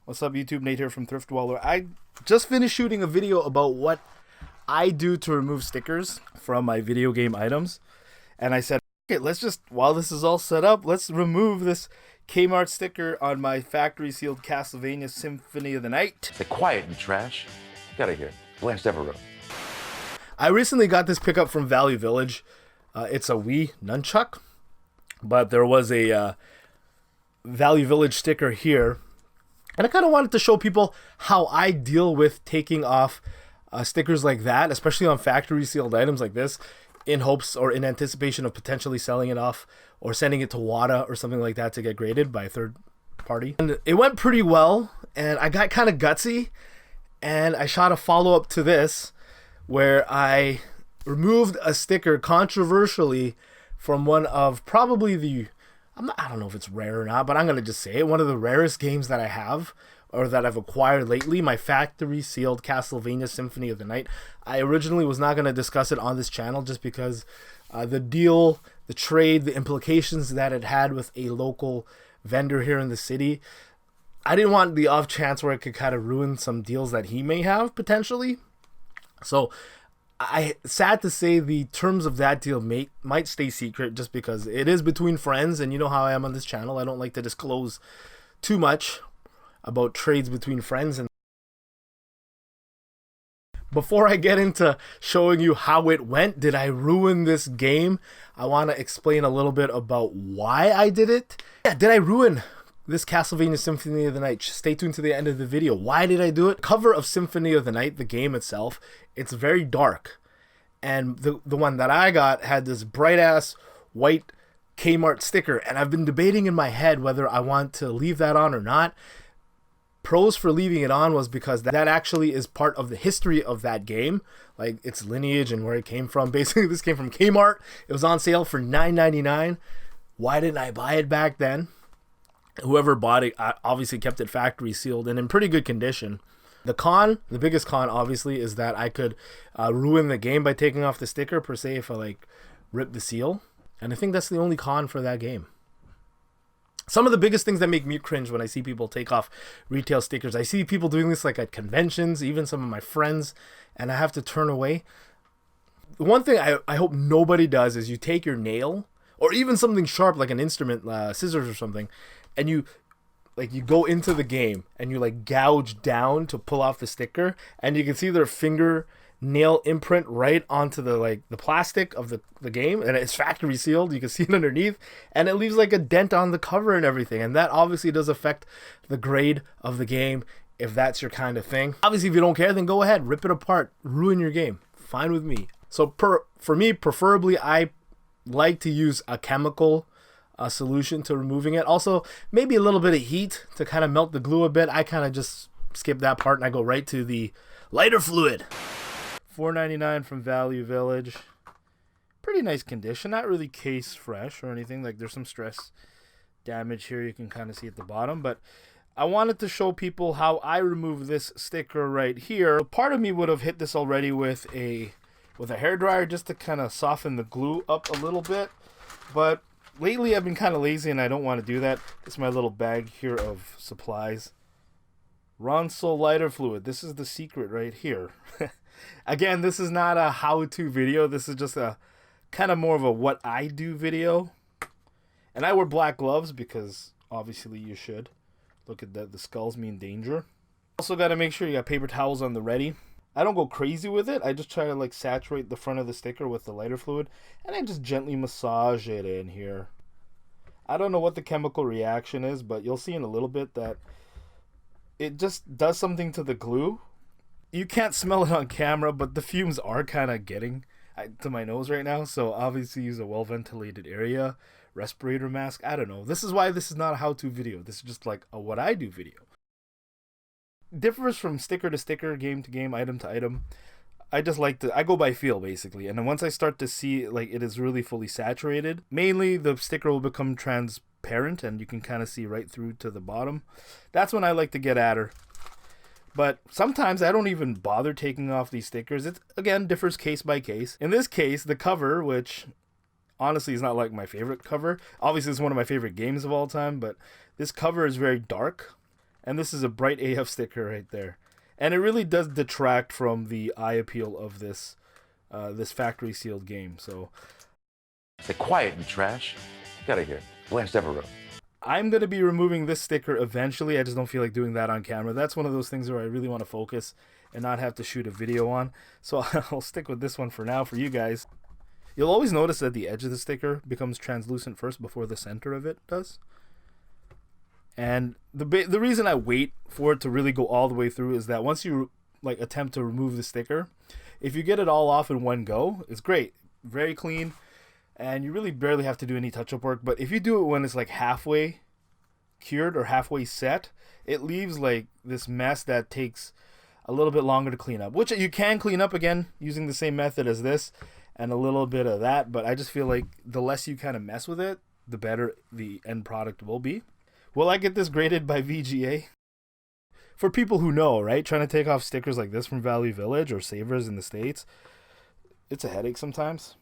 What's up, YouTube? Nate here from thriftdweller. I just finished shooting a video about what I do to remove stickers from my video game items. And I said, okay, let's just, while this is all set up, let's remove this Kmart sticker on my factory sealed Castlevania Symphony of the Night. The quiet and trash. Get out of here. Blanche Devereaux. I recently got this pickup from Value Village. It's a Wii nunchuck, but there was a Value Village sticker here. And I kind of wanted to show people how I deal with taking off stickers like that, especially on factory sealed items like this, in hopes or in anticipation of potentially selling it off or sending it to WADA or something like that to get graded by a third party. And it went pretty well, and I got kind of gutsy, and I shot a follow-up to this where I removed a sticker controversially from one of probably the, I don't know if it's rare or not, but I'm going to just say it, one of the rarest games that I have or that I've acquired lately, my factory sealed Castlevania Symphony of the Night. I originally was not going to discuss it on this channel just because the deal, the trade, the implications that it had with a local vendor here in the city. I didn't want the off chance where it could kind of ruin some deals that he may have potentially. So sad to say the terms of that deal might stay secret just because it is between friends, and you know how I am on this channel. I don't like to disclose too much about trades between friends. And before I get into showing you how it went, did I ruin this game? I want to explain a little bit about why I did it. Yeah, did I ruin this Castlevania Symphony of the Night? Stay tuned to the end of the video. Why did I do it? Cover of Symphony of the Night, the game itself, it's very dark. And the one that I got had this bright ass white Kmart sticker, and I've been debating in my head whether I want to leave that on or not. Pros for leaving it on was because that actually is part of the history of that game, like its lineage and where it came from. Basically, this came from Kmart. It was on sale for $9.99. Why didn't I buy it back then? Whoever bought it obviously kept it factory sealed and in pretty good condition. The biggest con obviously is that I could ruin the game by taking off the sticker per se if I like rip the seal. And I think that's the only con for that game. Some of the biggest things that make me cringe when I see people take off retail stickers. I see people doing this like at conventions, even some of my friends, and I have to turn away. The one thing I hope nobody does is you take your nail or even something sharp like an instrument, scissors or something, and you go into the game and you like gouge down to pull off the sticker, and you can see their finger nail imprint right onto the plastic of the game, and it's factory sealed. You can see it underneath, and it leaves like a dent on the cover and everything, and that obviously does affect the grade of the game if that's your kind of thing. Obviously, if you don't care, then go ahead, rip it apart, ruin your game, fine with me. So for me, preferably, I like to use a chemical solution to removing it. Also, maybe a little bit of heat to kind of melt the glue a bit. I kind of just skip that part and I go right to the lighter fluid. $4.99 from Value Village. Pretty nice condition, not really case fresh or anything. Like there's some stress damage here you can kind of see at the bottom, but I wanted to show people how I remove this sticker right here. Part of me would have hit this already with a hairdryer just to kind of soften the glue up a little bit, but lately I've been kind of lazy and I don't want to do that. This is my little bag here of supplies. Ronsol lighter fluid. This is the secret right here. Again, this is not a how-to video. This is just a kind of more of a what I do video. And I wear black gloves because obviously you should. Look at that. The skulls mean danger. Also got to make sure you got paper towels on the ready. I don't go crazy with it. I just try to like saturate the front of the sticker with the lighter fluid, and I just gently massage it in here. I don't know what the chemical reaction is, but you'll see in a little bit that it just does something to the glue. You can't smell it on camera, but the fumes are kind of getting to my nose right now, so obviously use a well-ventilated area, respirator mask. I don't know. This is why this is not a how-to video. This is just like a what I do video. Differs from sticker to sticker, game to game, item to item. I go by feel basically, and then once I start to see like it is really fully saturated, mainly the sticker will become transparent and you can kind of see right through to the bottom. That's when I like to get at her. But sometimes I don't even bother taking off these stickers. It again differs case by case. In this case, the cover, which honestly is not like my favorite cover, obviously it's one of my favorite games of all time, but this cover is very dark. And this is a bright AF sticker right there. And it really does detract from the eye appeal of this this factory sealed game. So Say quiet, you trash. Get out of here. Blanche Devereaux. I'm going to be removing this sticker eventually. I just don't feel like doing that on camera. That's one of those things where I really want to focus and not have to shoot a video on. So I'll stick with this one for now for you guys. You'll always notice that the edge of the sticker becomes translucent first before the center of it does. And the reason I wait for it to really go all the way through is that once you like attempt to remove the sticker, if you get it all off in one go, it's great. Very clean. And you really barely have to do any touch-up work. But if you do it when it's like halfway cured or halfway set, it leaves like this mess that takes a little bit longer to clean up. Which you can clean up again using the same method as this and a little bit of that. But I just feel like the less you kind of mess with it, the better the end product will be. Will I get this graded by VGA? For people who know, right? Trying to take off stickers like this from Value Village or Savers in the States, it's a headache sometimes.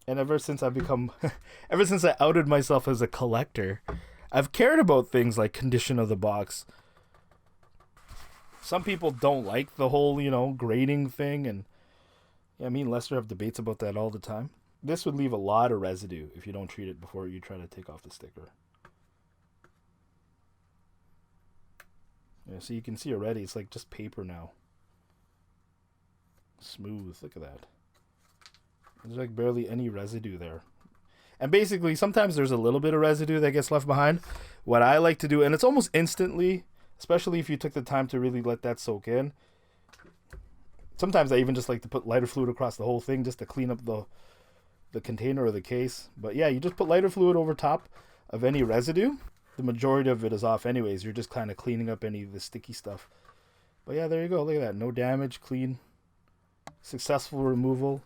And ever since I outed myself as a collector, I've cared about things like condition of the box. Some people don't like the whole, grading thing. And yeah, me and Lester have debates about that all the time. This would leave a lot of residue if you don't treat it before you try to take off the sticker. Yeah, so you can see already, it's like just paper now. Smooth, look at that. There's like barely any residue there. And basically, sometimes there's a little bit of residue that gets left behind. What I like to do, and it's almost instantly, especially if you took the time to really let that soak in. Sometimes I even just like to put lighter fluid across the whole thing just to clean up the container or the case. But yeah, you just put lighter fluid over top of any residue. The majority of it is off anyways. You're just kind of cleaning up any of the sticky stuff. But yeah, there you go. Look at that. No damage, clean, successful removal.